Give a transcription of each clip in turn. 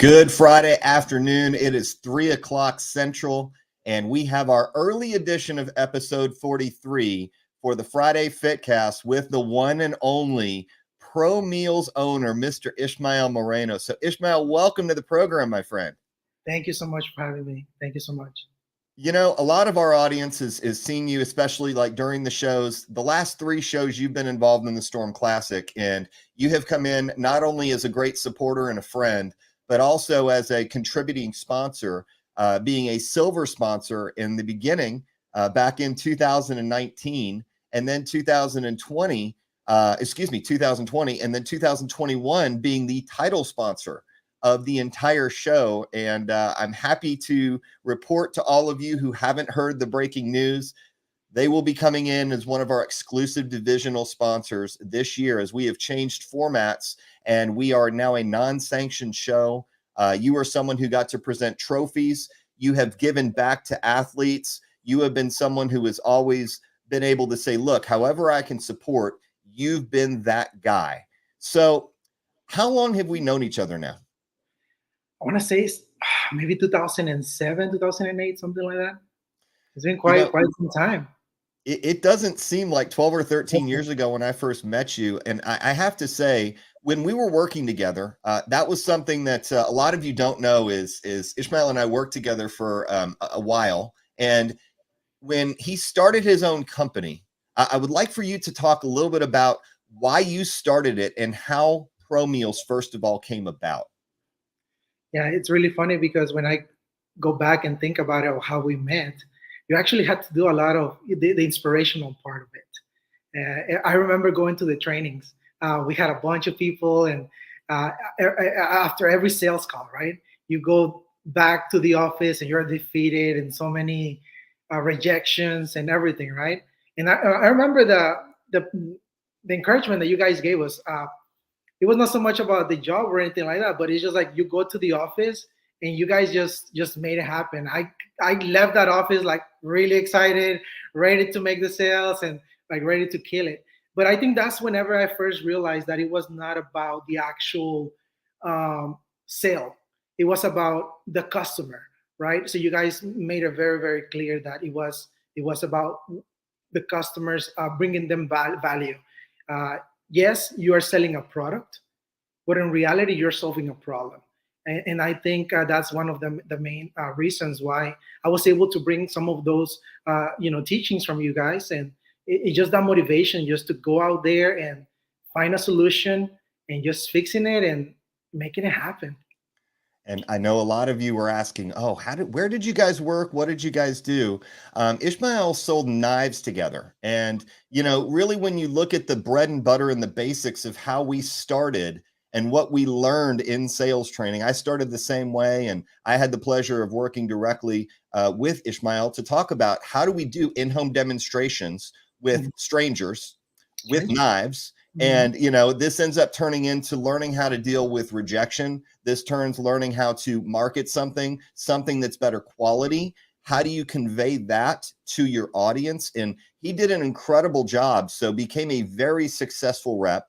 Good Friday afternoon. It is 3 o'clock Central, and we have our early edition of episode 43 for the Friday Fitcast with the one and only Promeals owner, Mr. Ishmael Moreno. So, Ishmael, welcome to the program, my friend. Thank you so much for having me. Thank you so much. You know, a lot of our audience is seeing you, especially like during the shows. The last 3 shows you've been involved in the Storm Classic, and you have come in not only as a great supporter and a friend, but also as a contributing sponsor, being a silver sponsor in the beginning back in 2019, and then 2020, 2020, and then 2021 being the title sponsor of the entire show. And I'm happy to report to all of you who haven't heard the breaking news. They will be coming in as one of our exclusive divisional sponsors this year, as we have changed formats and we are now a non-sanctioned show. You are someone who got to present trophies. You have given back to athletes. You have been someone who has always been able to say, look, however I can support, you've been that guy. So how long have we known each other now? I want to say maybe 2007, 2008, something like that. It's been quite some time. It doesn't seem like 12 or 13 years ago when I first met you. And I have to say, when we were working together, that was something that a lot of you don't know is Ishmael and I worked together for a while. And when he started his own company, I would like for you to talk a little bit about why you started it and how Promeals first of all came about. Yeah, it's really funny because when I go back and think about it, how we met, you actually had to do a lot of the inspirational part of it. I remember going to the trainings. We had a bunch of people, and after every sales call, right, you go back to the office and you're defeated and so many rejections and everything, right? And I remember the encouragement that you guys gave us. It was not so much about the job or anything like that, but it's just like you go to the office and you guys just made it happen. I left that office like really excited, ready to make the sales and like ready to kill it. But I think that's whenever I first realized that it was not about the actual sale. It was about the customer, right? So you guys made it very, very clear that it was about the customers, bringing them value. Yes, you are selling a product, but in reality, you're solving a problem. And I think that's one of the main reasons why I was able to bring some of those, teachings from you guys. And it's just that motivation just to go out there and find a solution and just fixing it and making it happen. And I know a lot of you were asking, oh, where did you guys work? What did you guys do? Ishmael sold knives together. And, really when you look at the bread and butter and the basics of how we started and what we learned in sales training, I started the same way. And I had the pleasure of working directly with Ishmael to talk about how do we do in-home demonstrations with strangers with knives. And, this ends up turning into learning how to deal with rejection. This turns learning how to market something that's better quality. How do you convey that to your audience? And he did an incredible job. So became a very successful rep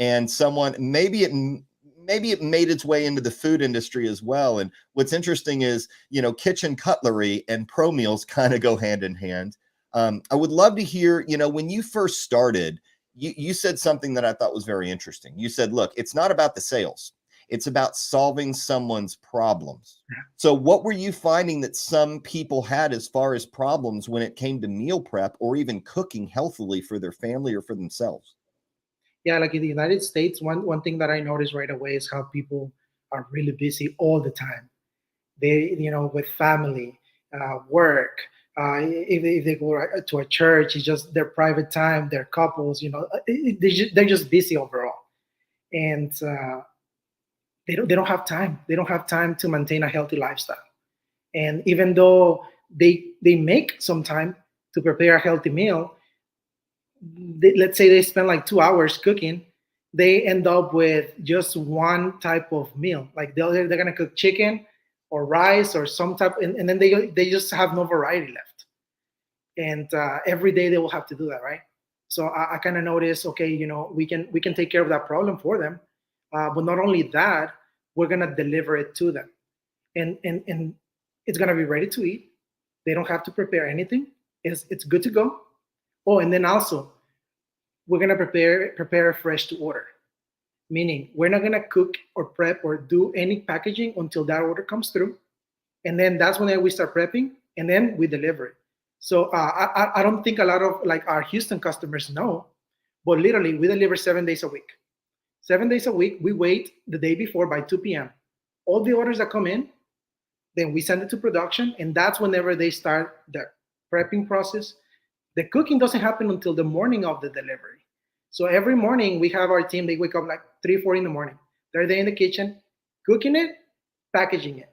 and someone, maybe it made its way into the food industry as well. And what's interesting is, kitchen cutlery and Promeals kind of go hand in hand. I would love to hear, when you first started, you said something that I thought was very interesting. You said, look, it's not about the sales. It's about solving someone's problems. So what were you finding that some people had as far as problems when it came to meal prep or even cooking healthily for their family or for themselves? Yeah, like in the United States, one thing that I noticed right away is how people are really busy all the time. They, with family, work. If they go to a church, it's just their private time, their couples, they're just busy overall. And they don't have time. They don't have time to maintain a healthy lifestyle. And even though they make some time to prepare a healthy meal, let's say they spend like 2 hours cooking, they end up with just one type of meal. Like they're gonna cook chicken or rice or some type, and then they just have no variety left. And every day they will have to do that, right? So I kind of noticed, okay, we can take care of that problem for them. But not only that, we're gonna deliver it to them, and it's gonna be ready to eat. They don't have to prepare anything. It's good to go. Oh, and then also we're gonna prepare fresh to order, meaning we're not gonna cook or prep or do any packaging until that order comes through, and then that's when we start prepping, and then we deliver it. So I don't think a lot of like our Houston customers know, but literally we deliver 7 days a week. 7 days a week, we wait the day before by 2 p.m. All the orders that come in, then we send it to production, and that's whenever they start the prepping process. The cooking doesn't happen until the morning of the delivery. So every morning we have our team, they wake up like 3, 4 in the morning. They're there in the kitchen, cooking it, packaging it.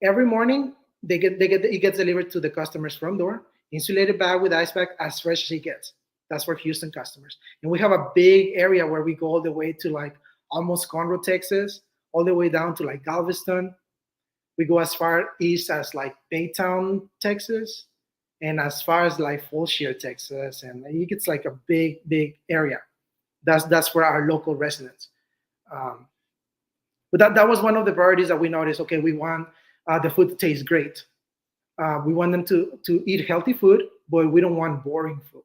Every morning it gets delivered to the customers from door, insulated bag with ice pack, as fresh as it gets. That's for Houston customers. And we have a big area where we go all the way to like almost Conroe, Texas, all the way down to like Galveston. We go as far east as like Baytown, Texas, and as far as like Fulshire, Texas, and it gets like a big area. That's for our local residents. But that was one of the priorities that we noticed. Okay, we want the food to taste great. We want them to eat healthy food, but we don't want boring food.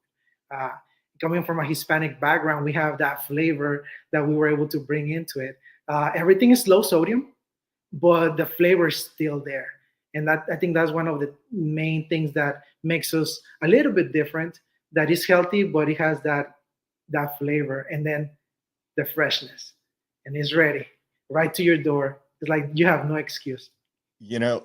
Coming from a Hispanic background, we have that flavor that we were able to bring into it. Everything is low sodium, but the flavor is still there. And that, I think that's one of the main things that makes us a little bit different. That is healthy, but it has that flavor, and then the freshness, and it's ready right to your door. It's like you have no excuse. You know,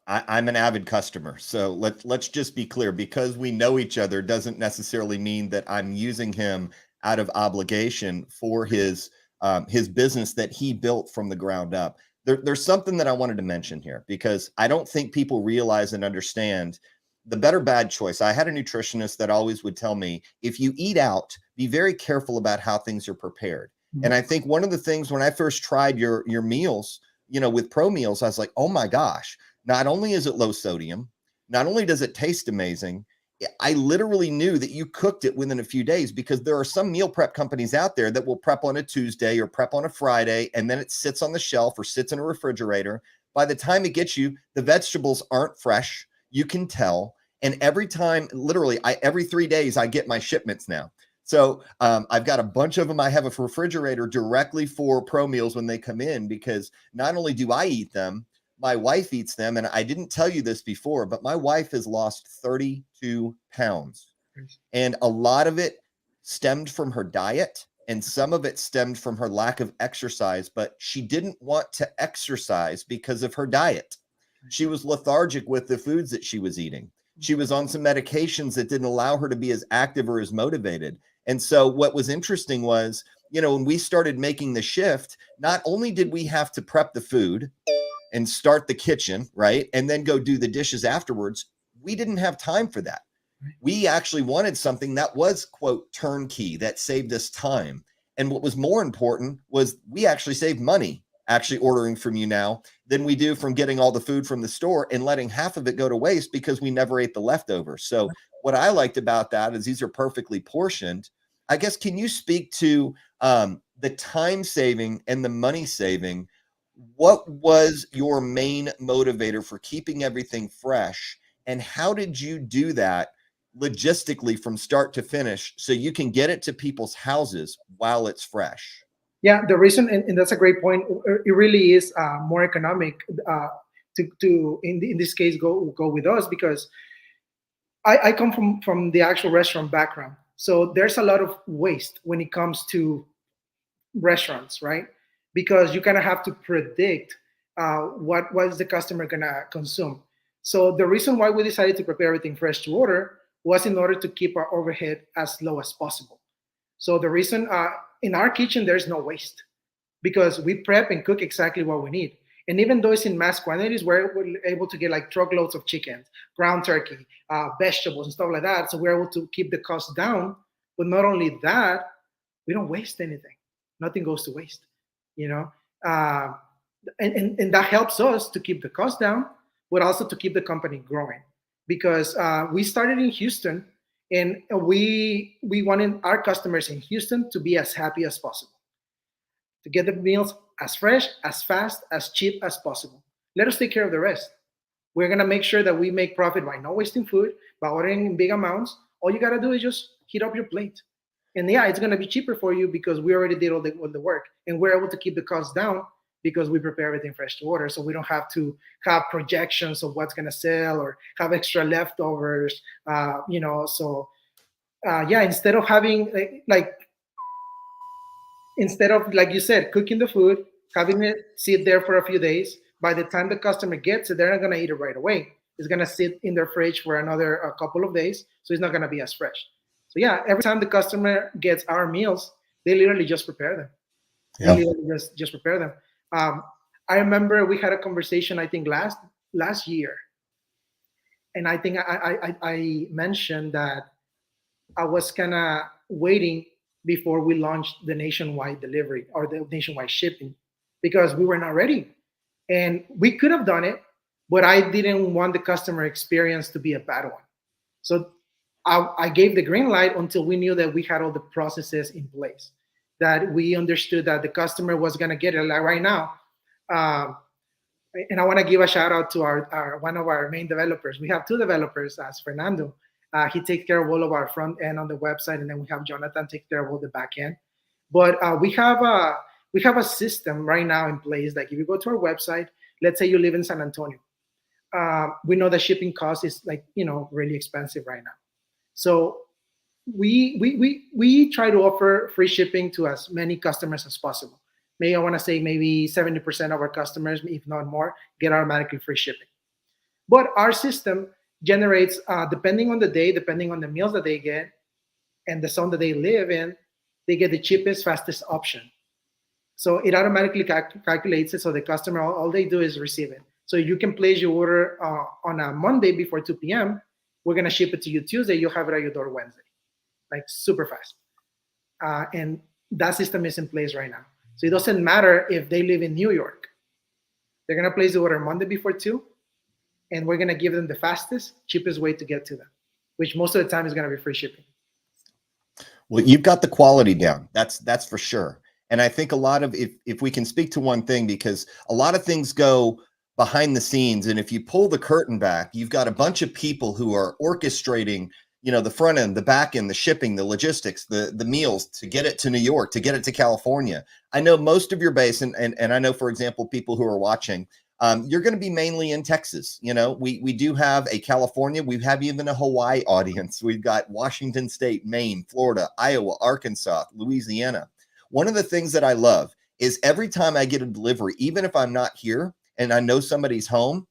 I'm an avid customer, so let's just be clear. Because we know each other doesn't necessarily mean that I'm using him out of obligation for his business that he built from the ground up. There's something that I wanted to mention here, because I don't think people realize and understand the better bad choice. I had a nutritionist that always would tell me, if you eat out, be very careful about how things are prepared. Mm-hmm. And I think one of the things when I first tried your meals, with Promeals, I was like, oh my gosh, not only is it low sodium, not only does it taste amazing, I literally knew that you cooked it within a few days, because there are some meal prep companies out there that will prep on a Tuesday or prep on a Friday, and then it sits on the shelf or sits in a refrigerator. By the time it gets you, the vegetables aren't fresh. You can tell. And every time, literally, every 3 days, I get my shipments now. So I've got a bunch of them. I have a refrigerator directly for Promeals when they come in, because not only do I eat them, my wife eats them. And I didn't tell you this before, but my wife has lost 32 pounds. And a lot of it stemmed from her diet, and some of it stemmed from her lack of exercise. But she didn't want to exercise because of her diet. She was lethargic with the foods that she was eating. She was on some medications that didn't allow her to be as active or as motivated. And so what was interesting was, when we started making the shift, not only did we have to prep the food and start the kitchen, right, and then go do the dishes afterwards, we didn't have time for that. We actually wanted something that was, quote, turnkey, that saved us time. And what was more important was we actually saved money actually ordering from you now than we do from getting all the food from the store and letting half of it go to waste because we never ate the leftovers. So what I liked about that is these are perfectly portioned. I guess, can you speak to the time saving and the money saving? What was your main motivator for keeping everything fresh? And how did you do that logistically from start to finish so you can get it to people's houses while it's fresh? Yeah, the reason, and that's a great point. It really is more economic to in this case go with us, because I come from the actual restaurant background. So there's a lot of waste when it comes to restaurants, right? Because you kind of have to predict what is the customer gonna consume. So the reason why we decided to prepare everything fresh to order was in order to keep our overhead as low as possible. So the reason in our kitchen there's no waste, because we prep and cook exactly what we need. And even though it's in mass quantities, we're able to get like truckloads of chicken, ground turkey, vegetables, and stuff like that. So we're able to keep the cost down. But not only that, we don't waste anything. Nothing goes to waste, and that helps us to keep the cost down, but also to keep the company growing. Because we started in Houston, and we wanted our customers in Houston to be as happy as possible, to get the meals as fresh, as fast, as cheap as possible. Let us take care of the rest. We're gonna make sure that we make profit by not wasting food, by ordering in big amounts. All you gotta do is just heat up your plate. And yeah, it's gonna be cheaper for you because we already did all the work. And we're able to keep the costs down because we prepare everything fresh to order. So we don't have to have projections of what's gonna sell or have extra leftovers. Yeah, instead of having instead of, like you said, cooking the food, having it sit there for a few days, by the time the customer gets it, they're not going to eat it right away. It's going to sit in their fridge for another a couple of days, so it's not going to be as fresh. So yeah, every time the customer gets our meals, they literally just prepare them. They Yeah. literally just prepare them. I remember we had a conversation, I think last year, and I think I mentioned that I was kind of waiting before we launched the nationwide delivery or the nationwide shipping because we were not ready. And we could have done it, but I didn't want the customer experience to be a bad one. So I gave the green light until we knew that we had all the processes in place, that we understood that the customer was going to get it. Like right now, um, and I want to give a shout out to our one of our main developers. We have two developers, as Fernando. He takes care of all of our front end on the website, and then we have Jonathan take care of all the back end. But we have a system right now in place. Like if you go to our website, let's say you live in San Antonio, we know the shipping cost is like really expensive right now. So we try to offer free shipping to as many customers as possible. Maybe I want to say maybe 70% of our customers, if not more, get automatically free shipping. But our system generates, depending on the day, depending on the meals that they get, and the zone that they live in, they get the cheapest, fastest option. So it automatically calculates it. So the customer, all they do is receive it. So you can place your order on a Monday before 2 p.m. We're gonna ship it to you Tuesday. You'll have it at your door Wednesday, like super fast. And that system is in place right now. So it doesn't matter if they live in New York. They're gonna place the order Monday before 2, and we're gonna give them the fastest, cheapest way to get to them, which most of the time is gonna be free shipping. Well, you've got the quality down. That's for sure. And I think a lot of if we can speak to one thing, because a lot of things go behind the scenes, and if you pull the curtain back, you've got a bunch of people who are orchestrating, the front end, the back end, the shipping, the logistics, the meals to get it to New York, to get it to California. I know most of your base, and I know, for example, people who are watching, you're going to be mainly in Texas. We do have a California, we have even a Hawaii audience. We've got Washington State, Maine, Florida, Iowa, Arkansas, Louisiana. One of the things that I love is every time I get a delivery, even if I'm not here and I know somebody's home,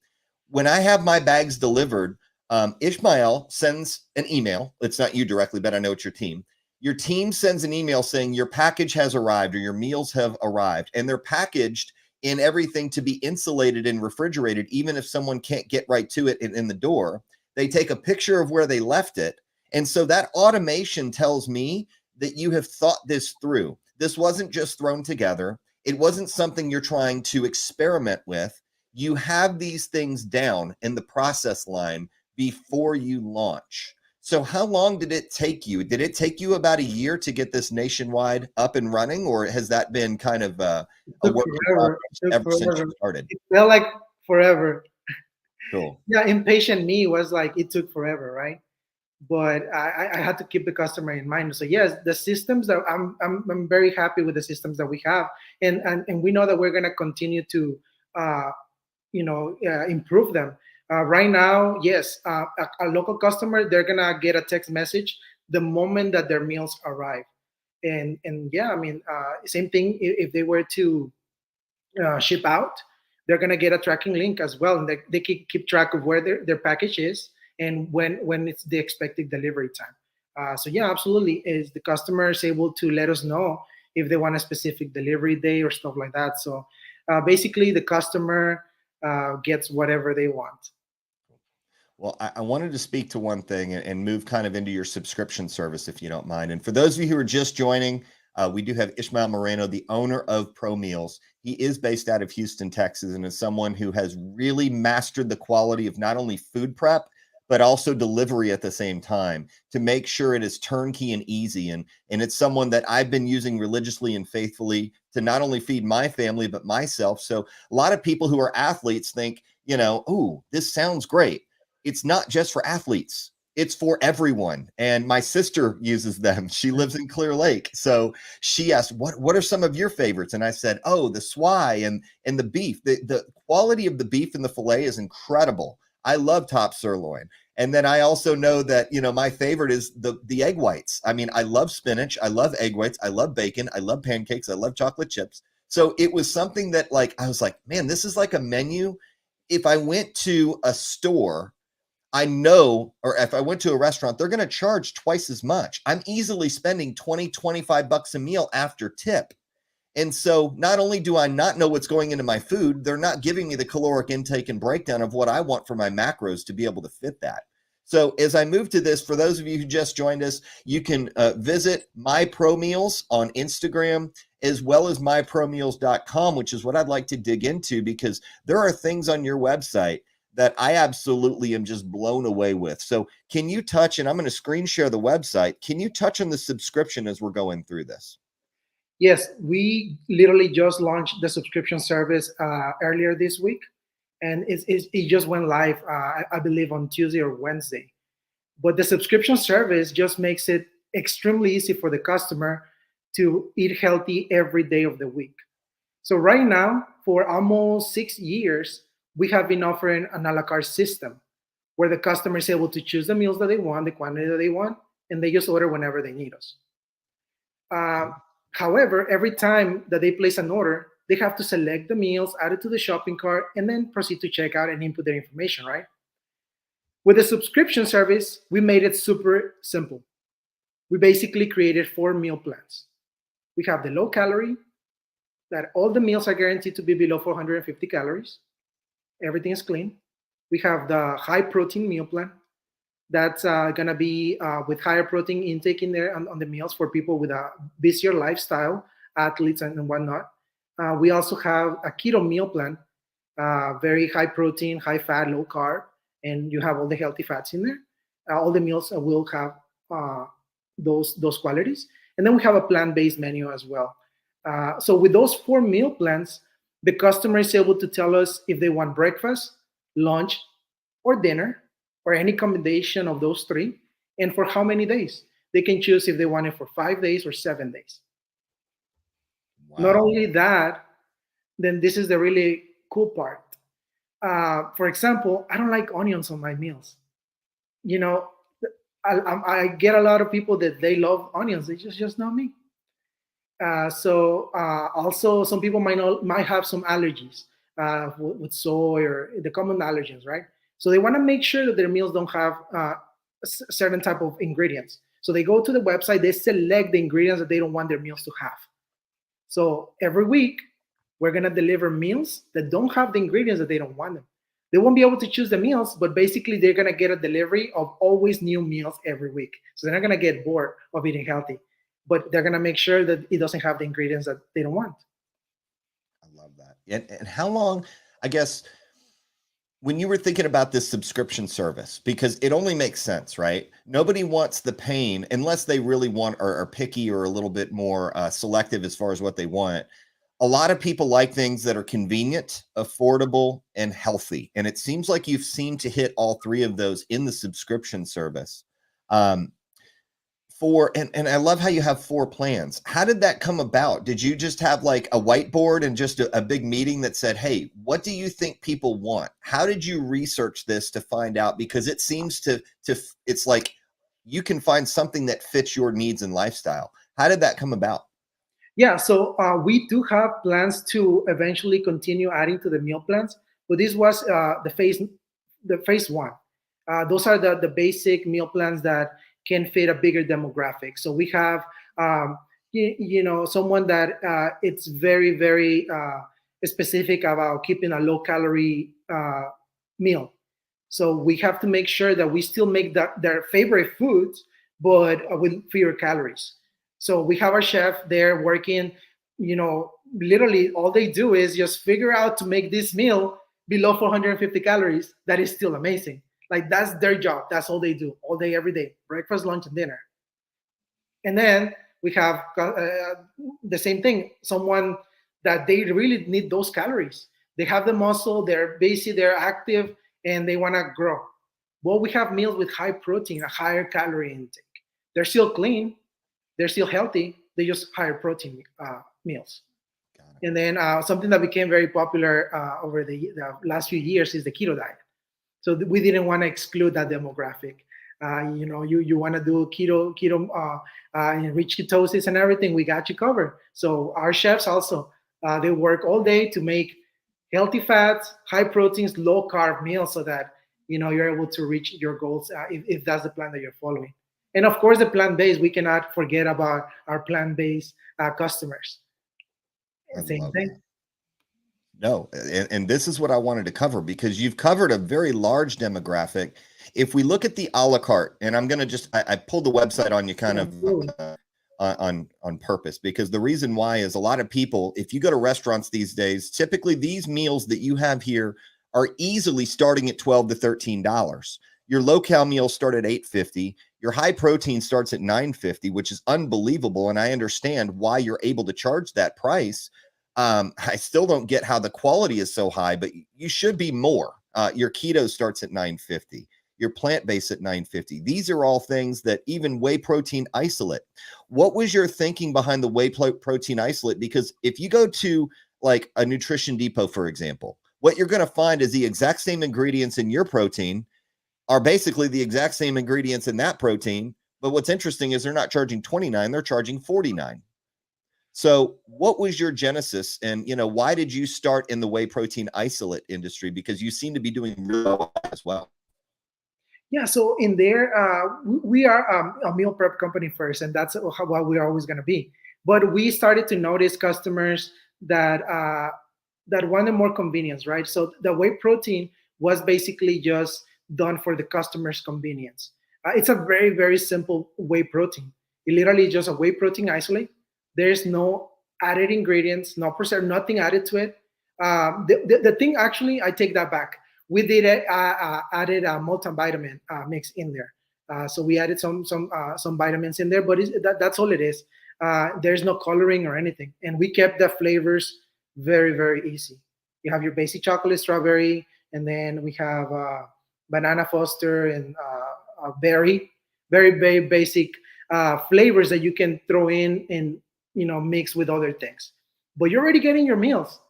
when I have my bags delivered, Ishmael sends an email. It's not you directly, but I know it's your team. Your team sends an email saying your package has arrived or your meals have arrived, and they're packaged in everything to be insulated and refrigerated. Even if someone can't get right to it in the door, they take a picture of where they left it. And so that automation tells me that you have thought this through. This wasn't just thrown together. It wasn't something you're trying to experiment with. You have these things down in the process line before you launch. So how long did it take you? Did it take you about a year to get this nationwide up and running, or has that been kind of a Took work in forever. progress It took ever since forever. you started? It felt like forever. Cool. Yeah, impatient me was like it took forever, right? But I had to keep the customer in mind. So yes, the systems that I'm very happy with the systems that we have, and we know that we're gonna continue to improve them. Right now, yes, a local customer, they're gonna get a text message the moment that their meals arrive, and yeah, I mean, same thing if they were to ship out, they're gonna get a tracking link as well, and they can keep track of where their package is and when it's the expected delivery time. So yeah, absolutely, is the customer is able to let us know if they want a specific delivery day or stuff like that. So basically, the customer gets whatever they want. Well, I wanted to speak to one thing and move kind of into your subscription service, if you don't mind. And for those of you who are just joining, we do have Ishmael Moreno, the owner of Promeals. He is based out of Houston, Texas, and is someone who has really mastered the quality of not only food prep, but also delivery at the same time to make sure it is turnkey and easy. And it's someone that I've been using religiously and faithfully to not only feed my family, but myself. So a lot of people who are athletes think, ooh, this sounds great. It's not just for athletes. It's for everyone. And my sister uses them. She lives in Clear Lake. So she asked, what are some of your favorites? And I said, oh, the swai and the beef. The quality of the beef and the filet is incredible. I love top sirloin. And then I also know that, my favorite is the egg whites. I mean, I love spinach. I love egg whites. I love bacon. I love pancakes. I love chocolate chips. So it was something that I was like, man, this is like a menu. If I went to a store, I know, or if I went to a restaurant, they're going to charge twice as much. I'm easily spending 20, 25 bucks a meal after tip. And so not only do I not know what's going into my food, they're not giving me the caloric intake and breakdown of what I want for my macros to be able to fit that. So as I move to this, for those of you who just joined us, you can visit My Promeals on Instagram, as well as mypromeals.com, which is what I'd like to dig into, because there are things on your website that I absolutely am just blown away with. So can you touch, and I'm going to screen share the website, can you touch on the subscription as we're going through this? Yes, we literally just launched the subscription service earlier this week, and it just went live, I believe, on Tuesday or Wednesday. But the subscription service just makes it extremely easy for the customer to eat healthy every day of the week. So right now, for almost 6 years, we have been offering an a la carte system where the customer is able to choose the meals that they want, the quantity that they want, and they just order whenever they need us. However, every time that they place an order, they have to select the meals, add it to the shopping cart, and then proceed to checkout and input their information, right? With the subscription service, we made it super simple. We basically created 4 meal plans. We have the low calorie, that all the meals are guaranteed to be below 450 calories. Everything is clean. We have the high protein meal plan. That's going to be with higher protein intake in there on the meals for people with a busier lifestyle, athletes and whatnot. We also have a keto meal plan, very high protein, high fat, low carb, and you have all the healthy fats in there. All the meals will have those qualities. And then we have a plant-based menu as well. So with those 4 meal plans, the customer is able to tell us if they want breakfast, lunch, or dinner, or any combination of those 3, and for how many days. They can choose if they want it for 5 days or 7 days. Wow. Not only that, then this is the really cool part. For example, I don't like onions on my meals. I get a lot of people that they love onions. It's just not me. Also, some people might have some allergies with soy or the common allergens, right? So they want to make sure that their meals don't have certain type of ingredients. So they go to the website, they select the ingredients that they don't want their meals to have. So every week, we're going to deliver meals that don't have the ingredients that they don't want them. They won't be able to choose the meals, but basically they're going to get a delivery of always new meals every week. So they're not going to get bored of eating healthy, but they're going to make sure that it doesn't have the ingredients that they don't want. I love that. And how long, I guess, when you were thinking about this subscription service, because it only makes sense, right? Nobody wants the pain unless they really want or are picky or a little bit more selective as far as what they want. A lot of people like things that are convenient, affordable, and healthy. And it seems like you've seemed to hit all 3 of those in the subscription service. And I love how you have 4 plans. How did that come about? Did you just have like a whiteboard and just a big meeting that said, hey, what do you think people want? How did you research this to find out? Because it seems it's like you can find something that fits your needs and lifestyle. How did that come about? Yeah, so we do have plans to eventually continue adding to the meal plans, but this was the phase 1. Those are the basic meal plans that can fit a bigger demographic. So we have, someone that it's very, very specific about keeping a low calorie meal. So we have to make sure that we still make their favorite foods, but with fewer calories. So we have our chef there working, literally all they do is just figure out to make this meal below 450 calories. That is still amazing. Like that's their job. That's all they do all day, every day, breakfast, lunch, and dinner. And then We have the same thing. Someone that they really need those calories. They have the muscle, they're busy, they're active, and they want to grow. Well, we have meals with high protein, a higher calorie intake. They're still clean, they're still healthy. They just higher protein meals. Got it. And then something that became very popular over the last few years is the keto diet. So we didn't want to exclude that demographic. You want to do enriched ketosis and everything. We got you covered. So our chefs also they work all day to make healthy fats, high proteins, low carb meals so that you're able to reach your goals if that's the plan that you're following. And of course, the plant based. We cannot forget about our plant based customers. I Same love thing. that. No, and this is what I wanted to cover because you've covered a very large demographic. If we look at the a la carte, and I'm going to I pulled the website on you kind Yeah, of absolutely. on purpose because the reason why is a lot of people, if you go to restaurants these days, typically these meals that you have here are easily starting at $12 to $13. Your low cal meals start at $8.50. Your high protein starts at $9.50, which is unbelievable, and I understand why you're able to charge that price. I still don't get how the quality is so high, but you should be more. Your keto starts at $9.50. Your plant-based at $9.50. These are all things that even whey protein isolate. What was your thinking behind the whey protein isolate? Because if you go to like a Nutrition Depot, for example, what you're going to find is the exact same ingredients in your protein are basically the exact same ingredients in that protein. But what's interesting is they're not charging 29, they're charging 49. So what was your genesis and, why did you start in the whey protein isolate industry? Because you seem to be doing really well as well. Yeah, so in there, we are a meal prep company first, and that's what we're always going to be. But we started to notice customers that wanted more convenience, right? So the whey protein was basically just done for the customer's convenience. It's a very, very simple whey protein. It literally is just a whey protein isolate. There's no added ingredients, no preserve, nothing added to it. The thing actually, I take that back. We did added a multivitamin mix in there. So we added some vitamins in there, but that's all it is. There's no coloring or anything, and we kept the flavors very, very easy. You have your basic chocolate, strawberry, and then we have banana foster and berry, very, very basic flavors that you can throw in and mix with other things. But you're already getting your meals.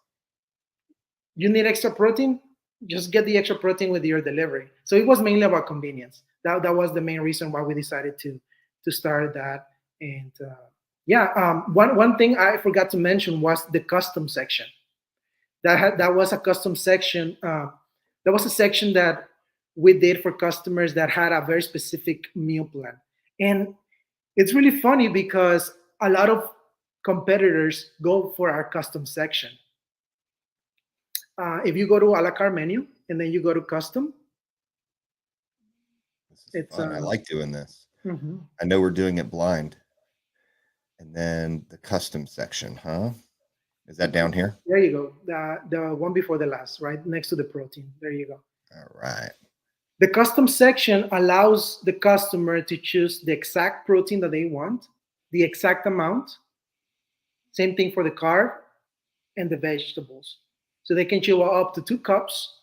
You need extra protein, just get the extra protein with your delivery. So it was mainly about convenience. That was the main reason why we decided to start that. And one thing I forgot to mention was the custom section. That was a custom section. That was a section that we did for customers that had a very specific meal plan. And it's really funny because a lot of competitors go for our custom section. If you go to a la carte menu and then you go to custom, This is it's fun. I like doing this. mhm. I know we're doing it blind. And then the custom section, huh? Is that down here? There you go. The one before the last, right next to the protein. There you go. All right. The custom section allows the customer to choose the exact protein that they want, the exact amount. Same thing for the carb and the vegetables. So they can choose up to 2 cups,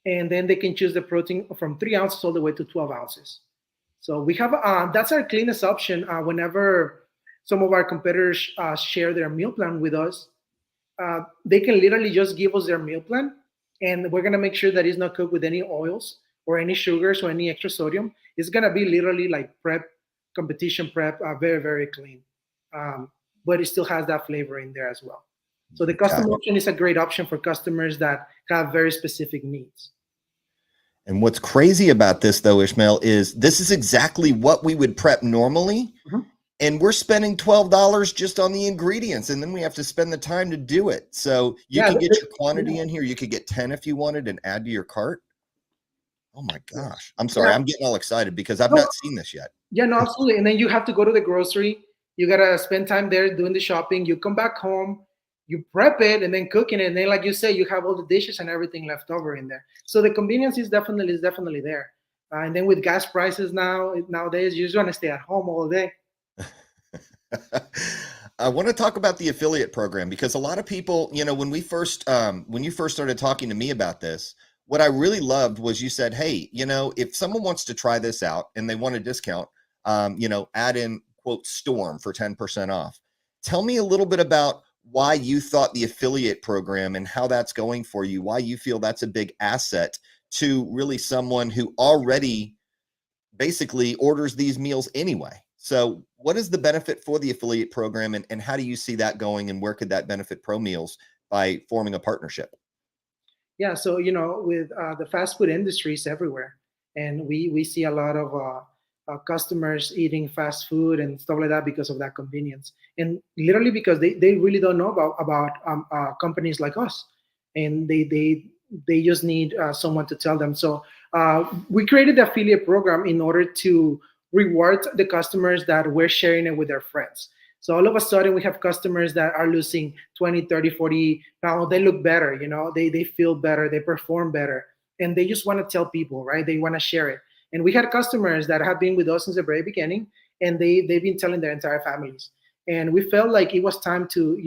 and then they can choose the protein from 3 ounces all the way to 12 ounces. So we have that's our cleanest option. Whenever some of our competitors share their meal plan with us, they can literally just give us their meal plan, and we're gonna make sure that it's not cooked with any oils or any sugars or any extra sodium. It's gonna be literally like prep, competition prep, very, very clean. But it still has that flavor in there as well. So the custom Got it. option is a great option for customers that have very specific needs. And what's crazy about this, though, Ishmael, is this is exactly what we would prep normally. Mhm. And we're spending $12 just on the ingredients. And then we have to spend the time to do it. So you Yeah, could get your yeah, quantity in here. You could get 10 if you wanted and add to your cart. Oh my yes. gosh. I'm sorry. Yeah, I'm getting all excited because I've no, not seen this yet. yeah, no, absolutely. And then you have to go to the grocery. You gotta spend time there doing the shopping. You come back home, you prep it, and then cooking it. And then, like you say, you have all the dishes and everything left over in there. So the convenience is definitely there. And then with gas prices nowadays, you just want to stay at home all day. I want to talk about the affiliate program because a lot of people, when you first started talking to me about this, what I really loved was you said, hey, if someone wants to try this out and they want a discount, add in quote storm for 10% off. Tell me a little bit about why you thought the affiliate program and how that's going for you, why you feel that's a big asset to really someone who already basically orders these meals anyway. So what is the benefit for the affiliate program and how do you see that going and where could that benefit Promeals by forming a partnership? Yeah, so with the fast food industries everywhere, and we see a lot of customers eating fast food and stuff like that because of that convenience, and literally because they really don't know about companies like us, and they just need someone to tell them. So we created the affiliate program in order to reward the customers that were sharing it with their friends. So all of a sudden we have customers that are losing 20, 30, 40 pounds. They look better, they feel better, they perform better. And they just want to tell people, right? They want to share it. And we had customers that have been with us since the very beginning, and they've been telling their entire families. And we felt like it was time to,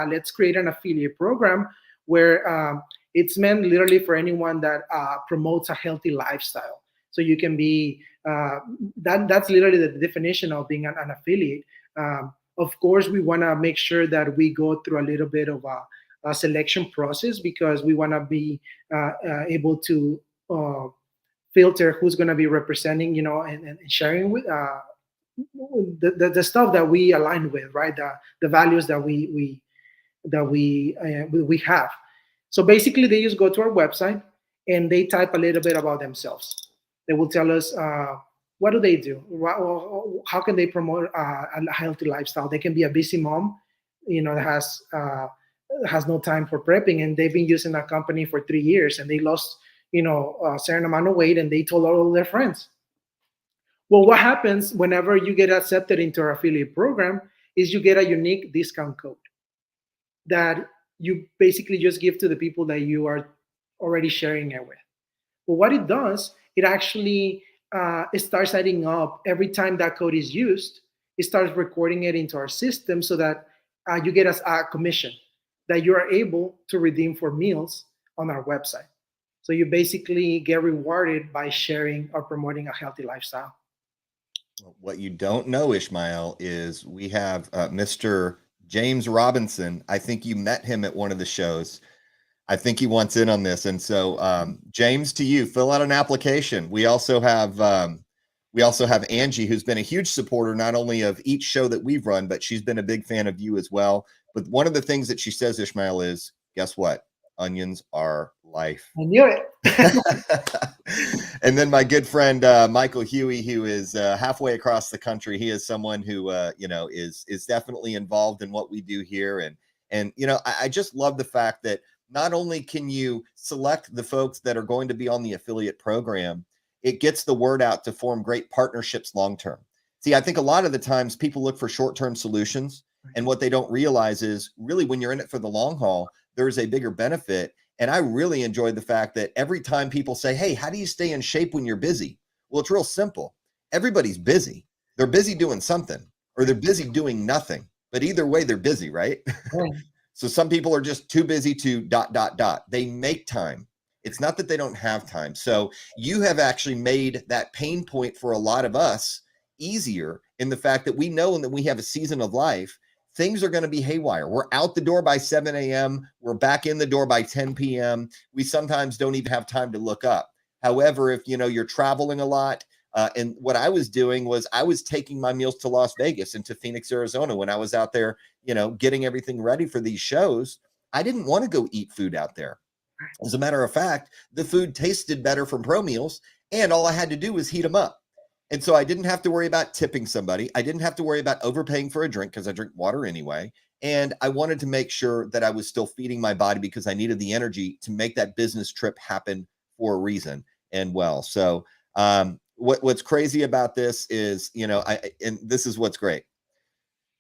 let's create an affiliate program where it's meant literally for anyone that promotes a healthy lifestyle. So you can be, that's literally the definition of being an affiliate. Of course, we want to make sure that we go through a little bit of a selection process because we want to be able to filter who's going to be representing, and sharing with the stuff that we align with, right? The values that we have. So basically, they just go to our website and they type a little bit about themselves. They will tell us what do they do, how can they promote a healthy lifestyle. They can be a busy mom, that has no time for prepping, and they've been using that company for 3 years, and they lost a certain amount of weight, and they told all of their friends. Well, what happens whenever you get accepted into our affiliate program is you get a unique discount code that you basically just give to the people that you are already sharing it with. But what it does, it actually it starts adding up every time that code is used. It starts recording it into our system so that you get a commission that you are able to redeem for meals on our website. So you basically get rewarded by sharing or promoting a healthy lifestyle. What you don't know, Ishmael, is we have Mr. James Robinson. I think you met him at one of the shows. I think he wants in on this. And so, James, to you, fill out an application. We also have Angie, who's been a huge supporter, not only of each show that we've run, but she's been a big fan of you as well. But one of the things that she says, Ishmael, is guess what? Onions are life. I knew it. And then my good friend Michael Huey, who is halfway across the country, he is someone who is definitely involved in what we do here, and I just love the fact that not only can you select the folks that are going to be on the affiliate program, it gets the word out to form great partnerships long term. See, I think a lot of the times people look for short term solutions, and what they don't realize is really when you're in it for the long haul, there's a bigger benefit. And I really enjoyed the fact that every time people say, hey, how do you stay in shape when you're busy? Well, it's real simple. Everybody's busy. They're busy doing something or they're busy doing nothing. But either way, they're busy, right? Right. So some people are just too busy to ... They make time. It's not that they don't have time. So you have actually made that pain point for a lot of us easier in the fact that we know and that we have a season of life. Things are going to be haywire. We're out the door by 7 a.m. We're back in the door by 10 p.m. We sometimes don't even have time to look up. However, if you're traveling a lot, and what I was doing was I was taking my meals to Las Vegas and to Phoenix, Arizona when I was out there, getting everything ready for these shows. I didn't want to go eat food out there. As a matter of fact, the food tasted better from Promeals, and all I had to do was heat them up. And so I didn't have to worry about tipping somebody. I didn't have to worry about overpaying for a drink because I drink water anyway. And I wanted to make sure that I was still feeding my body because I needed the energy to make that business trip happen for a reason and well. So what's crazy about this is, and this is what's great.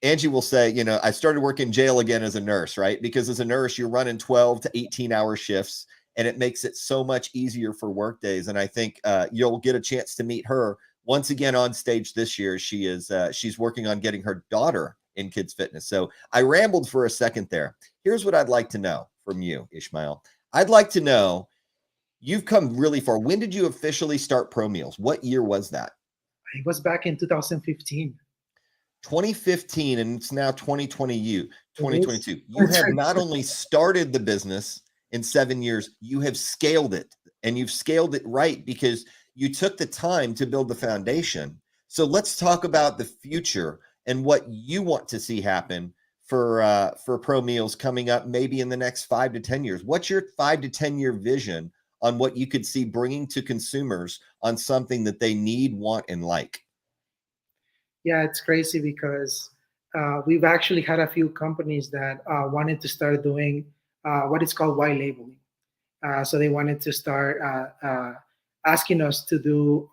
Angie will say, I started working jail again as a nurse, right? Because as a nurse, you're running 12 to 18-hour shifts, and it makes it so much easier for work days. And I think you'll get a chance to meet her once again on stage this year. She's working on getting her daughter in kids fitness. So I rambled for a second there. Here's what I'd like to know from you, Ishmael. I'd like to know, you've come really far. When did you officially start Promeals? What year was that? It was back in 2015. 2015, and it's now 2020, It is. 2022. You have not only started the business in 7 years, you have scaled it, and you've scaled it right because you took the time to build the foundation. So let's talk about the future and what you want to see happen for Promeals coming up maybe in the next 5 to 10 years. What's your 5 to 10 year vision on what you could see bringing to consumers on something that they need, want, and like? Yeah, it's crazy because we've actually had a few companies that wanted to start doing what is called white labeling. So they wanted to start asking us to do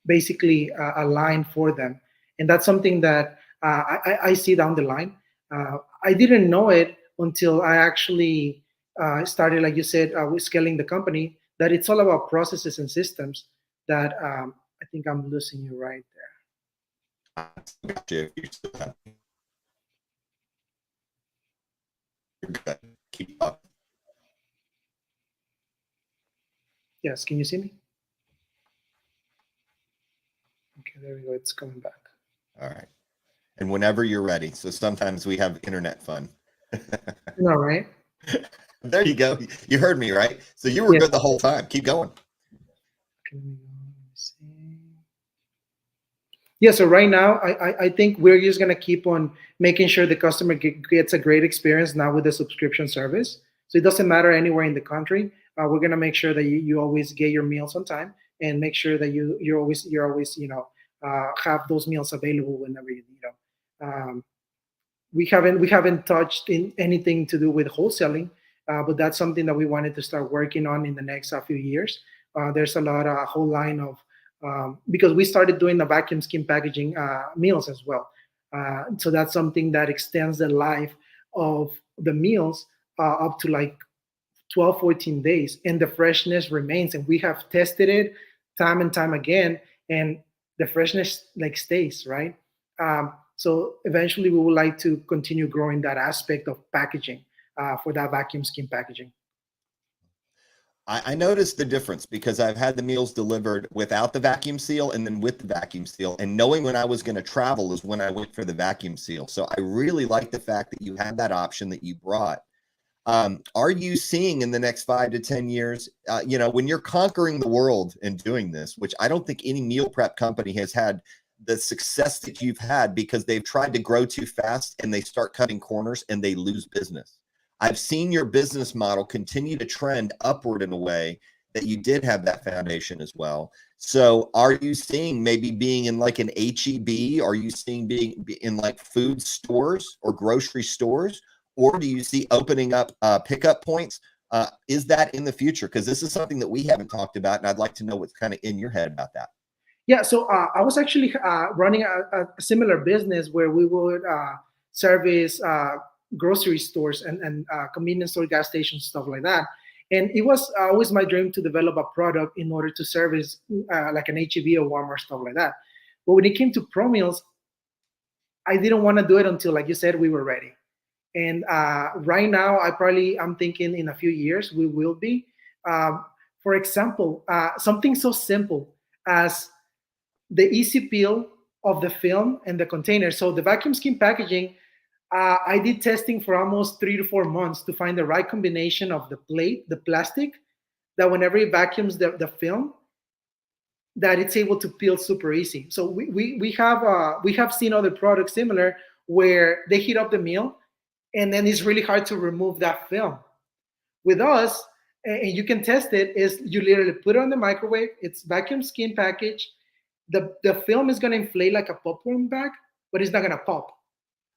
basically a line for them, and that's something that I see down the line. I didn't know it until I actually started, like you said, with scaling the company. That it's all about processes and systems. That I think I'm losing you right there. Gotcha. You're good. Keep up. Yes, can you see me? Okay, there we go. It's coming back. All right. And whenever you're ready. So sometimes we have internet fun. All right. There you go. You heard me, right? So you were Yeah. good the whole time. Keep going. Let me see. Yeah, so right now, I think we're just going to keep on making sure the customer gets a great experience now with the subscription service. So it doesn't matter anywhere in the country. We're going to make sure that you always get your meals on time and make sure that you're always have those meals available whenever you need them. We haven't touched in anything to do with wholesaling, but that's something that we wanted to start working on in the next few years. There's a whole line of because we started doing the vacuum skin packaging meals as well. So that's something that extends the life of the meals up to like 12, 14 days, and the freshness remains. And we have tested it time and time again, and the freshness like stays, right? So eventually, we would like to continue growing that aspect of packaging for that vacuum skin packaging. I noticed the difference because I've had the meals delivered without the vacuum seal and then with the vacuum seal. And knowing when I was going to travel is when I went for the vacuum seal. So I really like the fact that you had that option that you brought. Are you seeing in the next 5 to 10 years, when you're conquering the world and doing this, which I don't think any meal prep company has had the success that you've had because they've tried to grow too fast and they start cutting corners and they lose business. I've seen your business model continue to trend upward in a way that you did have that foundation as well. So are you seeing maybe being in like an HEB? Are you seeing being in like food stores or grocery stores? Or do you see opening up pickup points? Is that in the future? Because this is something that we haven't talked about, and I'd like to know what's kind of in your head about that. Yeah, so I was actually running a similar business where we would service grocery stores and convenience store, gas stations, stuff like that. And it was always my dream to develop a product in order to service like an HEB or Walmart, stuff like that. But when it came to Promeals, I didn't want to do it until, like you said, we were ready. And right now, I'm thinking in a few years we will be. For example, something so simple as the easy peel of the film and the container. So the vacuum skin packaging, I did testing for almost 3 to 4 months to find the right combination of the plate, the plastic, that whenever it vacuums the film, that it's able to peel super easy. So we have seen other products similar where they heat up the meal and then it's really hard to remove that film. With us, and you can test it, is you literally put it on the microwave, it's vacuum skin package. The film is going to inflate like a popcorn bag, but it's not going to pop.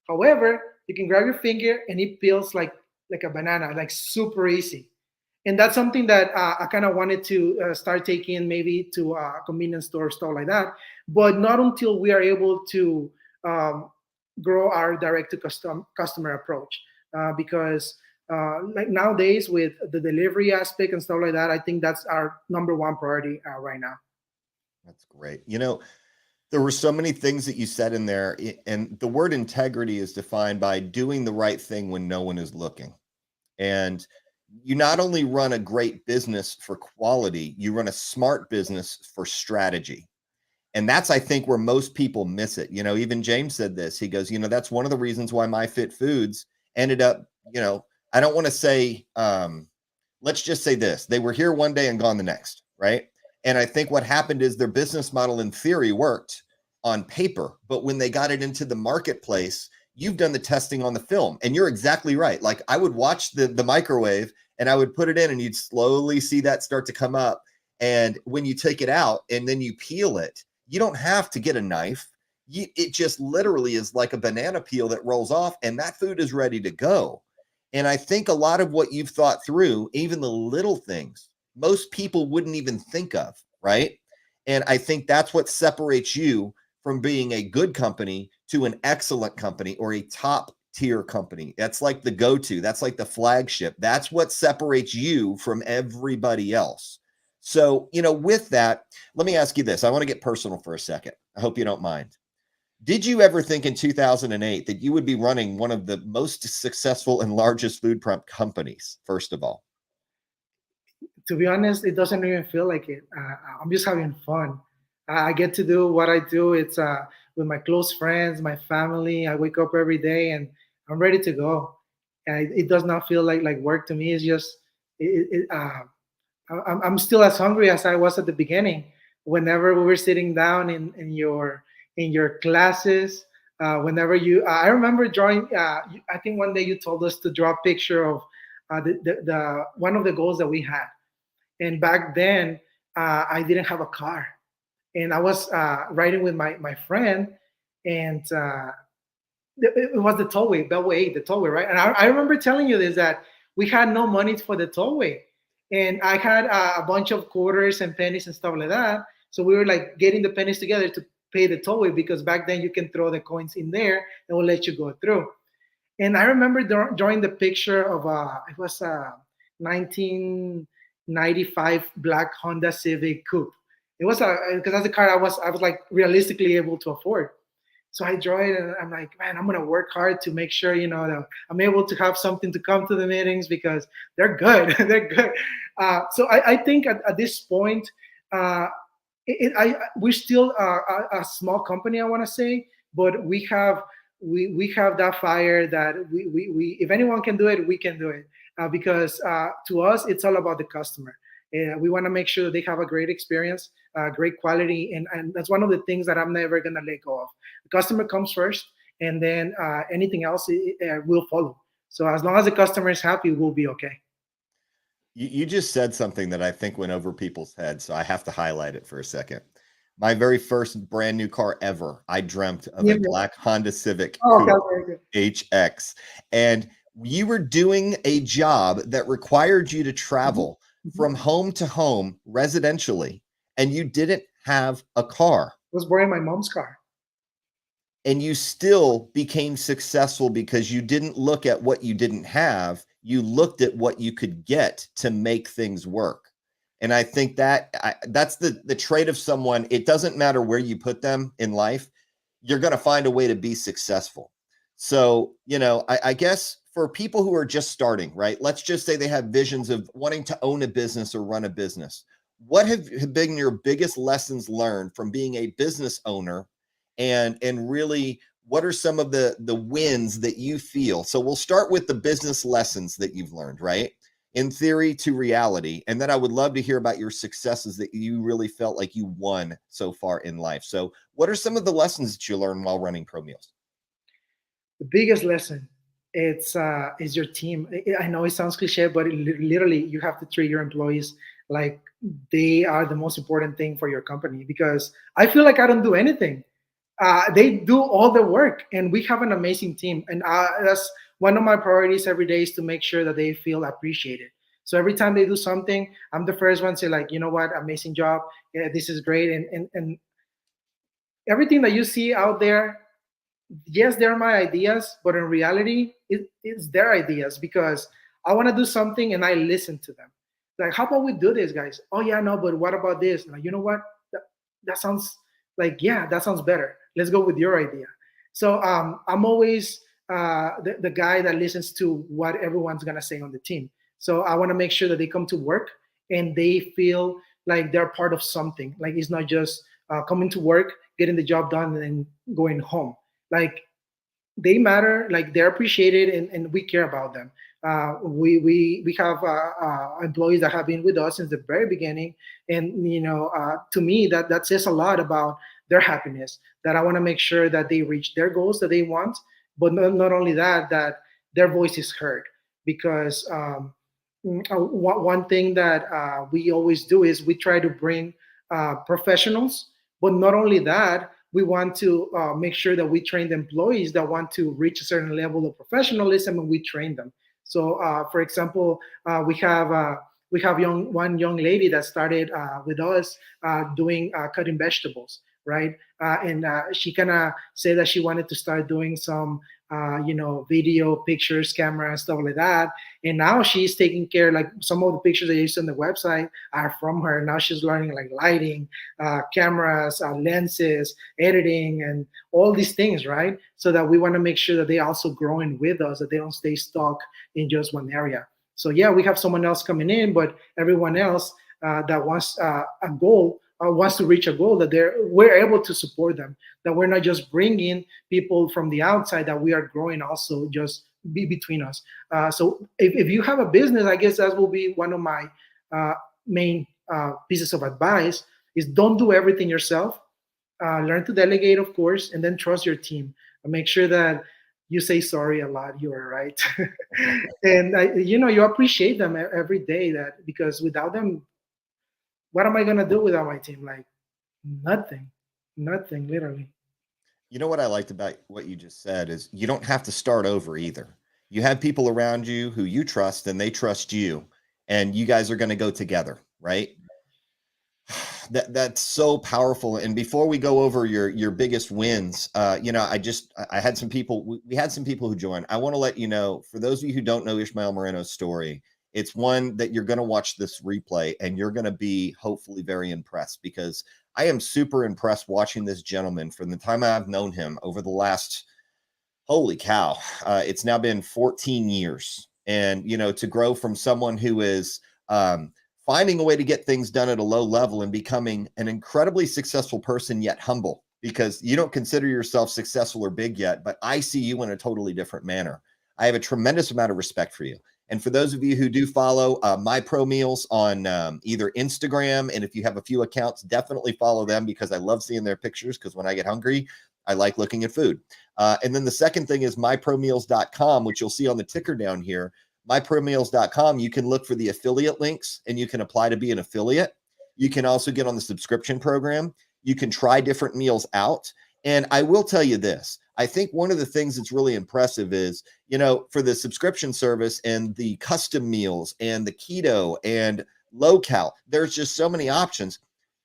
However, you can grab your finger and it peels like a banana, like super easy. And that's something that I kind of wanted to start taking maybe to a convenience store, stuff like that. But not until we are able to um, grow our direct to customer approach. Because like nowadays with the delivery aspect and stuff like that, I think that's our number one priority right now. That's great. There were so many things that you said in there, and the word integrity is defined by doing the right thing when no one is looking. And you not only run a great business for quality, you run a smart business for strategy. And that's, I think, where most people miss it. Even James said this. He goes, that's one of the reasons why My Fit Foods ended up, I don't want to say, let's just say this. They were here one day and gone the next, right? And I think what happened is their business model in theory worked on paper, but when they got it into the marketplace, you've done the testing on the film, and you're exactly right. Like, I would watch the microwave and I would put it in and you'd slowly see that start to come up. And when you take it out and then you peel it, you don't have to get a knife. It just literally is like a banana peel that rolls off, and that food is ready to go. And I think a lot of what you've thought through, even the little things, most people wouldn't even think of, right? And I think that's what separates you from being a good company to an excellent company or a top tier company. That's like the go-to, that's like the flagship. That's what separates you from everybody else. So, with that, let me ask you this. I want to get personal for a second. I hope you don't mind. Did you ever think in 2008 that you would be running one of the most successful and largest food prep companies, first of all? To be honest, it doesn't even feel like it. I'm just having fun. I get to do what I do. It's with my close friends, my family. I wake up every day and I'm ready to go. It does not feel like work to me. It's just I'm still as hungry as I was at the beginning. Whenever we were sitting down in your classes, whenever I remember drawing. I think one day you told us to draw a picture of the one of the goals that we had, and back then I didn't have a car, and I was riding with my friend, and it was the tollway, Beltway 8, the tollway, right? And I remember telling you this, that we had no money for the tollway, and I had a bunch of quarters and pennies and stuff like that. So we were like getting the pennies together to pay the tollway, because back then you can throw the coins in there and we'll let you go through. And I remember drawing the picture of it was a 1995 black Honda Civic Coupe. It was because that's the car I was like realistically able to afford. So I draw it and I'm like, man, I'm gonna work hard to make sure that I'm able to have something to come to the meetings, because they're good. They're good. So I think at this point, uh, we're still a small company, I want to say, but we have that fire that we if anyone can do it, we can do it, because to us it's all about the customer. We want to make sure that they have a great experience, great quality, and that's one of the things that I'm never gonna let go of. The customer comes first, and then anything else will follow. So as long as the customer is happy, we'll be okay. You just said something that I think went over people's heads, so I have to highlight it for a second. My very first brand new car ever, I dreamt of Yeah. a black Honda Civic Oh, okay, Coupe okay, HX, and you were doing a job that required you to okay. travel Mhm. from home to home residentially, and you didn't have a car. Was born in my mom's car. And you still became successful because you didn't look at what you didn't have, you looked at what you could get to make things work. And I think that's the trait of someone. It doesn't matter where you put them in life, you're going to find a way to be successful. So, I guess for people who are just starting, right? Let's just say they have visions of wanting to own a business or run a business. What have been your biggest lessons learned from being a business owner, and really, what are some of the wins that you feel? So we'll start with the business lessons that you've learned, right? In theory to reality. And then I would love to hear about your successes that you really felt like you won so far in life. So what are some of the lessons that you learned while running Promeals? The biggest lesson, it's is your team. I know it sounds cliche, but literally you have to treat your employees like they are the most important thing for your company, because I feel like I don't do anything. They do all the work, and we have an amazing team, and that's one of my priorities every day, is to make sure that they feel appreciated. So every time they do something, I'm the first one to say, like, you know what, amazing job, yeah, this is great. And everything that you see out there, yes, they're my ideas, but in reality, it's their ideas, because I want to do something and I listen to them. Like, how about we do this, guys? Oh yeah, no, but what about this? Like, you know what? That sounds Like, yeah, that sounds better. Let's go with your idea. So I'm always the guy that listens to what everyone's gonna say on the team. So I want to make sure that they come to work and they feel like they're part of something. Like it's not just coming to work, getting the job done, and then going home. Like they matter, like they're appreciated, and we care about them. We have employees that have been with us since the very beginning, and to me that says a lot about their happiness. That I want to make sure that they reach their goals that they want, but not only that, that their voice is heard. Because one thing that we always do is we try to bring professionals, but not only that, we want to make sure that we train the employees that want to reach a certain level of professionalism, and we train them. So, for example, we have one young lady that started with us doing cutting vegetables, right? And she kind of said that she wanted to start doing some, video, pictures, camera, and stuff like that. And now she's taking care, like some of the pictures that you see on the website are from her. Now she's learning like lighting, cameras, lenses, editing, and all these things, right? So that we want to make sure that they also growing with us, that they don't stay stuck in just one area. So yeah, we have someone else coming in, but everyone else that wants a goal, wants to reach a goal, that we're able to support them. That we're not just bringing people from the outside, that we are growing also just be between us. So if you have a business, I guess that will be one of my uh, main pieces of advice is don't do everything yourself. Learn to delegate, of course, and then trust your team. And make sure that you say sorry a lot. You are right, and you appreciate them every day. That because without them, what am I gonna do without my team? Like nothing, nothing, literally. You know what I liked about what you just said is you don't have to start over either. You have people around you who you trust and they trust you, and you guys are going to go together, right? That's so powerful. And before we go over your biggest wins, I had some people, we had some people who joined. I want to let you know, for those of you who don't know Ishmael Moreno's story, it's one that you're going to watch this replay and you're going to be hopefully very impressed, because I am super impressed watching this gentleman from the time I've known him over the last, holy cow, it's now been 14 years. And, to grow from someone who is, finding a way to get things done at a low level and becoming an incredibly successful person, yet humble, because you don't consider yourself successful or big yet, but I see you in a totally different manner. I have a tremendous amount of respect for you. And for those of you who do follow my Promeals on either Instagram, and if you have a few accounts, definitely follow them, because I love seeing their pictures, because when I get hungry, I like looking at food. And then the second thing is mypromeals.com, which you'll see on the ticker down here. Mypromeals.com, you can look for the affiliate links and you can apply to be an affiliate. You can also get on the subscription program. You can try different meals out. And I will tell you this, I think one of the things that's really impressive is, for the subscription service and the custom meals and the keto and low cal, there's just so many options.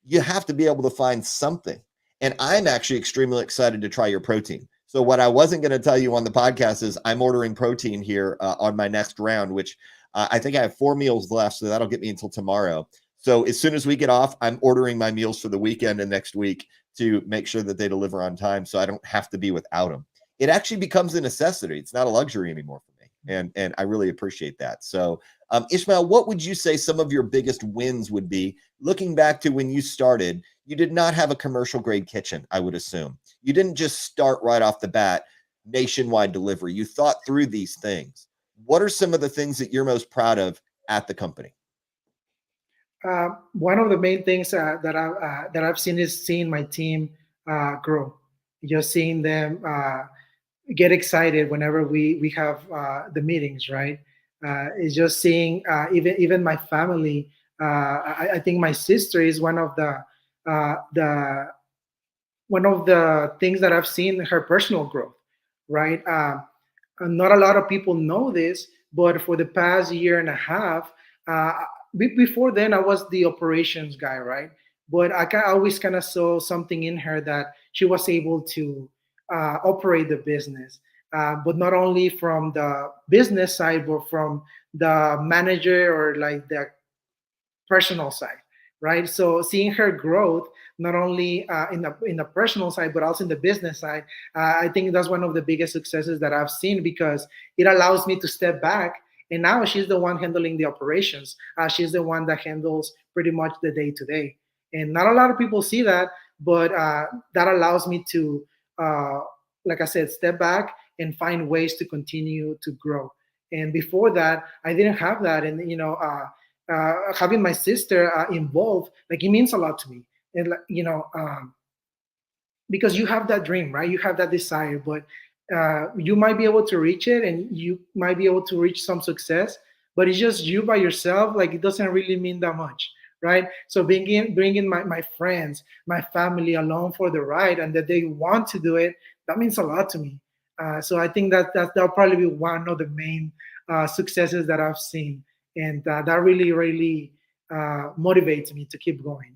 You have to be able to find something. And I'm actually extremely excited to try your protein. So what I wasn't going to tell you on the podcast is I'm ordering protein here on my next round, which I think I have 4 meals left. So that'll get me until tomorrow. So as soon as we get off, I'm ordering my meals for the weekend and next week to make sure that they deliver on time, so I don't have to be without them. It actually becomes a necessity. It's not a luxury anymore for me. And I really appreciate that. So Ishmael, what would you say some of your biggest wins would be, looking back to when you started? You did not have a commercial grade kitchen, I would assume. You didn't just start right off the bat, nationwide delivery. You thought through these things. What are some of the things that you're most proud of at the company? One of the main things that I've seen is seeing my team grow. Just seeing them get excited whenever we have the meetings, right? It's just seeing even my family. I think my sister is the one of the things that I've seen her personal growth, right? Not a lot of people know this, but for the past year and a half, uh, before then I was the operations guy, right? But always kind of saw something in her that she was able to operate the business, but not only from the business side, but from the manager or like the personal side, right? So seeing her growth, not only in the personal side, but also in the business side, I think that's one of the biggest successes that I've seen, because it allows me to step back. And now she's the one handling the operations. She's the one that handles pretty much the day to day. And not a lot of people see that, but that allows me to, uh, like I said, step back and find ways to continue to grow. And before that, I didn't have that. And having my sister involved, like, it means a lot to me. And like, because you have that dream, right? You have that desire, but you might be able to reach it, and you might be able to reach some success, but it's just you by yourself. Like, it doesn't really mean that much, right? So bringing my friends, my family along for the ride, and that they want to do it, that means a lot to me. So I think that'll probably be one of the main successes that I've seen, and that really, really motivates me to keep going.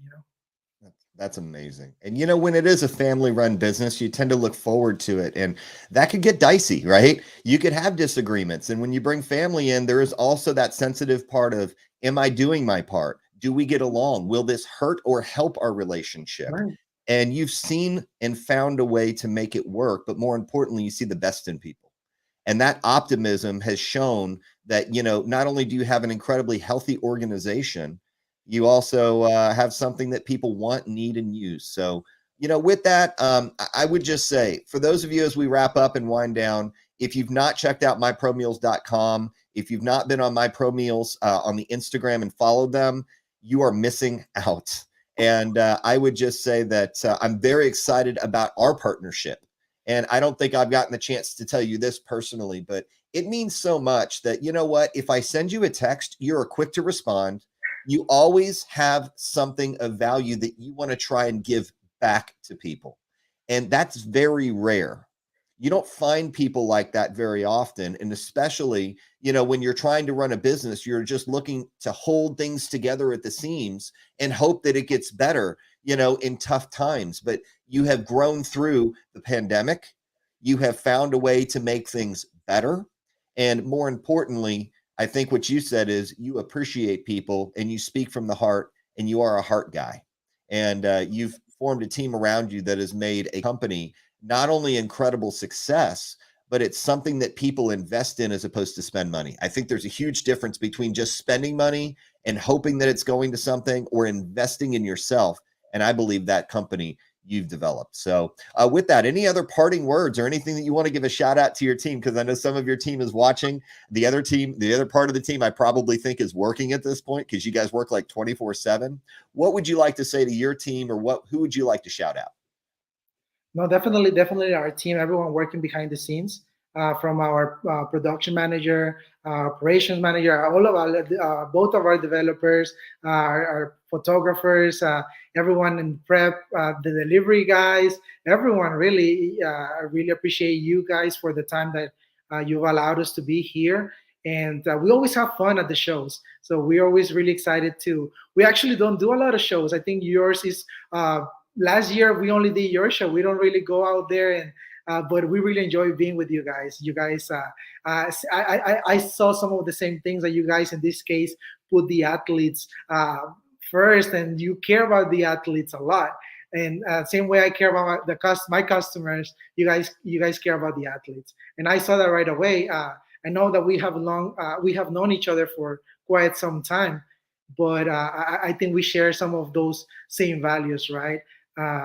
That's amazing. And when it is a family run business, you tend to look forward to it. And that could get dicey, right? You could have disagreements. And when you bring family in, there is also that sensitive part of, am I doing my part? Do we get along? Will this hurt or help our relationship? Right, And you've seen and found a way to make it work. But more importantly, you see the best in people. And that optimism has shown that, not only do you have an incredibly healthy organization, you also have something that people want, need, and use. So, with that, I would just say, for those of you as we wrap up and wind down, if you've not checked out mypromeals.com, if you've not been on mypromeals on the Instagram and followed them, you are missing out. And I would just say that I'm very excited about our partnership. And I don't think I've gotten the chance to tell you this personally, but it means so much that, what, if I send you a text, you're quick to respond. You always have something of value that you want to try and give back to people. And that's very rare. You don't find people like that very often. And especially, when you're trying to run a business, you're just looking to hold things together at the seams and hope that it gets better, in tough times. But you have grown through the pandemic. You have found a way to make things better. And more importantly, I think what you said is you appreciate people and you speak from the heart, and you are a heart guy. And you've formed a team around you that has made a company not only incredible success, but it's something that people invest in as opposed to spend money. I think there's a huge difference between just spending money and hoping that it's going to something, or investing in yourself. And I believe that company you've developed. So with that, any other parting words or anything that you want to give a shout out to your team? Because I know some of your team is watching. The other team, the other part of the team, I probably think is working at this point, because you guys work like 24/7. What would you like to say to your team, or who would you like to shout out? No, definitely our team, everyone working behind the scenes, from our production manager, operations manager, all of our, both of our developers, our photographers, everyone in prep, the delivery guys, everyone really, I really appreciate you guys for the time that you've allowed us to be here. And we always have fun at the shows. So we're always really excited to, we actually don't do a lot of shows. I think yours is, last year we only did your show. We don't really go out there, and but we really enjoy being with you guys. You guys, I saw some of the same things that you guys in this case put the athletes first, and you care about the athletes a lot. And same way I care about my customers, you guys care about the athletes, and I saw that right away. I know that we have known each other for quite some time, but I think we share some of those same values, right?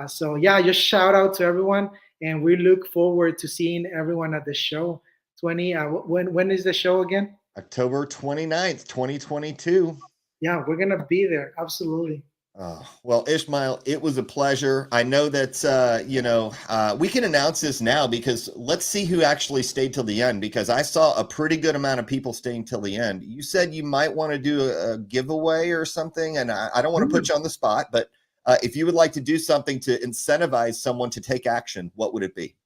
So yeah, just shout out to everyone, and we look forward to seeing everyone at the show. 20. When is the show again? October 29th, 2022. Yeah, we're gonna be there. Absolutely. Oh, well, Ishmael, it was a pleasure. I know that, we can announce this now, because let's see who actually stayed till the end, because I saw a pretty good amount of people staying till the end. You said you might want to do a giveaway or something, and I don't want to put you on the spot, but if you would like to do something to incentivize someone to take action, what would it be?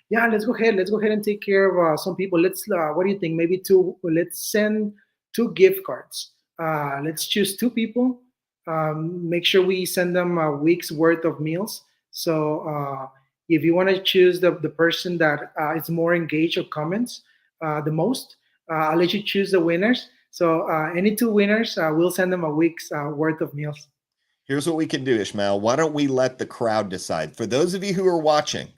Yeah, let's go ahead. Let's go ahead and take care of some people. Let's. What do you think? Maybe two. Let's send two gift cards. Let's choose two people. Make sure we send them a week's worth of meals. So if you want to choose the person that is more engaged or comments the most, I'll let you choose the winners. So any two winners, we'll send them a week's worth of meals. Here's what we can do, Ishmael. Why don't we let the crowd decide? For those of you who are watching,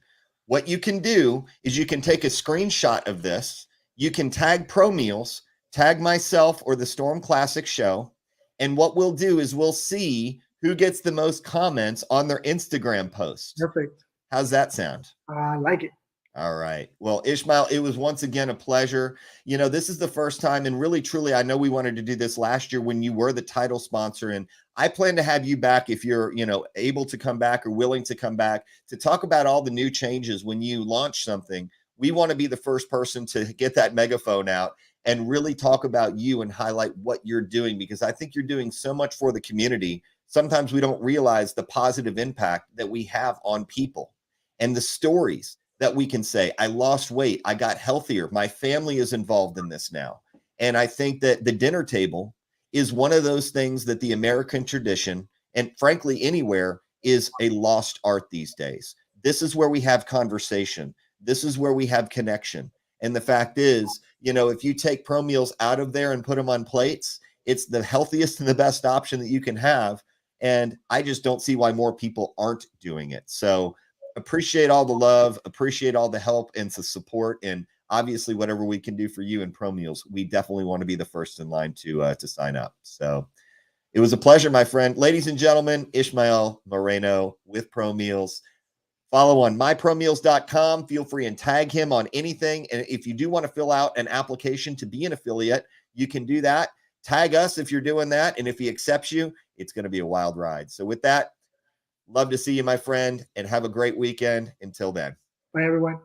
what you can do is you can take a screenshot of this. You can tag Promeals, tag myself or the Storm Classic Show. And what we'll do is we'll see who gets the most comments on their Instagram post. Perfect. How's that sound? I like it. All right. Well, Ishmael, it was once again a pleasure. You know, this is the first time, and really, truly, I know we wanted to do this last year when you were the title sponsor. And I plan to have you back if you're, able to come back or willing to come back to talk about all the new changes when you launch something. We want to be the first person to get that megaphone out and really talk about you and highlight what you're doing, because I think you're doing so much for the community. Sometimes we don't realize the positive impact that we have on people and the stories that we can say, I lost weight, I got healthier, my family is involved in this now. And I think that the dinner table is one of those things that the American tradition, and frankly, anywhere, is a lost art these days. This is where we have conversation. This is where we have connection. And the fact is, if you take Promeals out of there and put them on plates, it's the healthiest and the best option that you can have. And I just don't see why more people aren't doing it. So appreciate all the love, appreciate all the help and the support, and obviously whatever we can do for you and Promeals, we definitely want to be the first in line to sign up. So it was a pleasure, my friend. Ladies and gentlemen, Ishmael Moreno with Promeals. Follow on mypromeals.com. Feel free and tag him on anything. And if you do want to fill out an application to be an affiliate, you can do that. Tag us if you're doing that. And if he accepts you, it's going to be a wild ride. So with that, love to see you, my friend, and have a great weekend. Until then. Bye, everyone.